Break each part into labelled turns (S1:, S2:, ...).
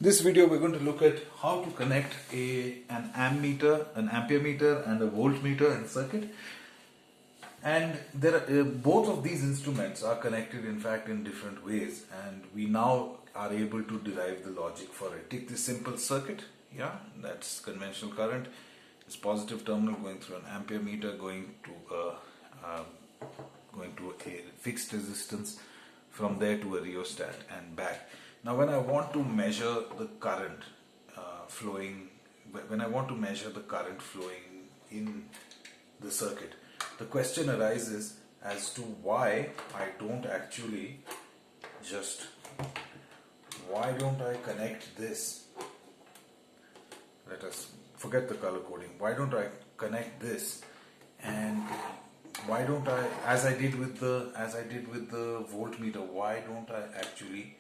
S1: This video we're going to look at how to connect an ammeter, an amperemeter and a voltmeter in circuit. And there are, both of these instruments are connected in fact in different ways, and we now are able to derive the logic for it. Take this simple circuit, that's conventional current. It's positive terminal going through an amperemeter going to a fixed resistance, from there to a rheostat and back. Now when I want to measure the current flowing in the circuit, the question arises as to why don't I connect this? Let us forget the color coding. Why don't I connect this, and why don't I, as I did with the voltmeter, why don't I actually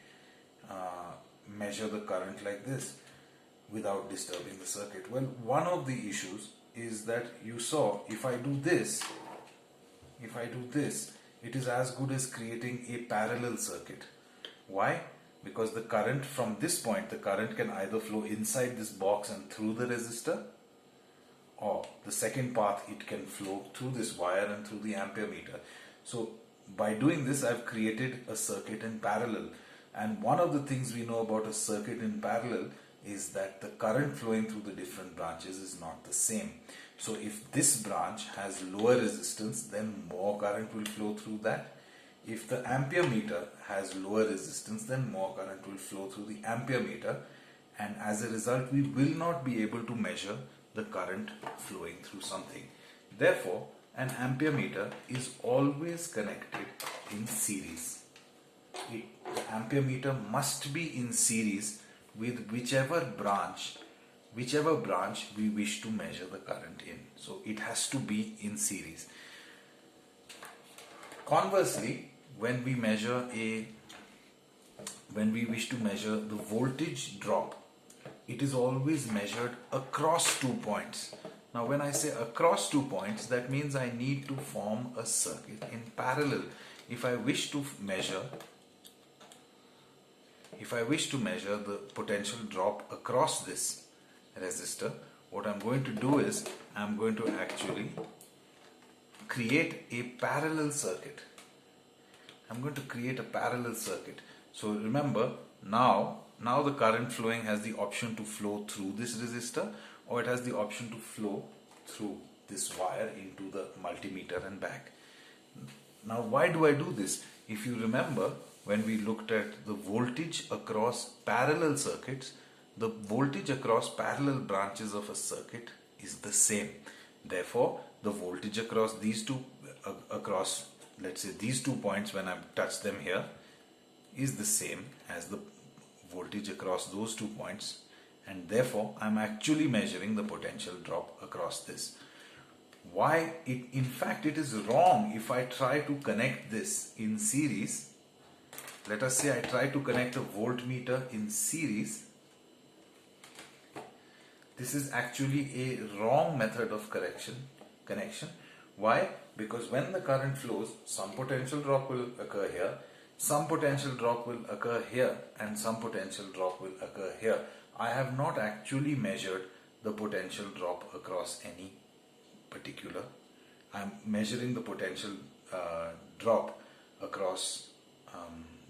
S1: measure the current like this without disturbing the circuit? Well, one of the issues is that you saw if I do this, it is as good as creating a parallel circuit. Why? Because the current from this point, the current can either flow inside this box and through the resistor, or the second path, it can flow through this wire and through the amperemeter. So by doing this, I've created a circuit in parallel. And one of the things we know about a circuit in parallel is that the current flowing through the different branches is not the same. So if this branch has lower resistance, then more current will flow through that. If the amperemeter has lower resistance, then more current will flow through the amperemeter, and as a result we will not be able to measure the current flowing through something. Therefore, an amperemeter is always connected in series. The amperemeter must be in series with whichever branch we wish to measure the current in. So it has to be in series. Conversely, when we wish to measure the voltage drop, it is always measured across 2 points. Now when I say across 2 points, that means I need to form a circuit in parallel. If I wish to measure the potential drop across this resistor, what I'm going to do is I'm going to actually create a parallel circuit. So remember, now the current flowing has the option to flow through this resistor, or it has the option to flow through this wire into the multimeter and back. Now why do I do this? If you remember, when we looked at the voltage across parallel circuits, the voltage across parallel branches of a circuit is the same. Therefore, the voltage across these two, let's say these 2 points, when I touch them here, is the same as the voltage across those 2 points, and therefore I'm actually measuring the potential drop across this. Why? In fact, it is wrong if I try to connect this in series. Let us say I try to connect a voltmeter in series. This is actually a wrong method of connection. Why? Because when the current flows, some potential drop will occur here, some potential drop will occur here, and some potential drop will occur here. I have not actually measured the potential drop across any particular. I'm measuring the potential drop across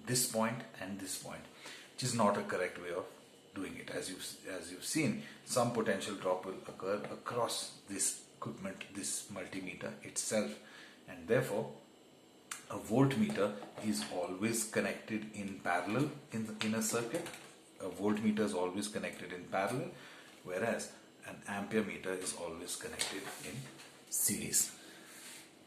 S1: this point and this point, which is not a correct way of doing it. As you've seen, some potential drop will occur across this equipment, this multimeter itself, and therefore a voltmeter is always connected in parallel in a circuit. A voltmeter is always connected in parallel, whereas an amperemeter is always connected in series.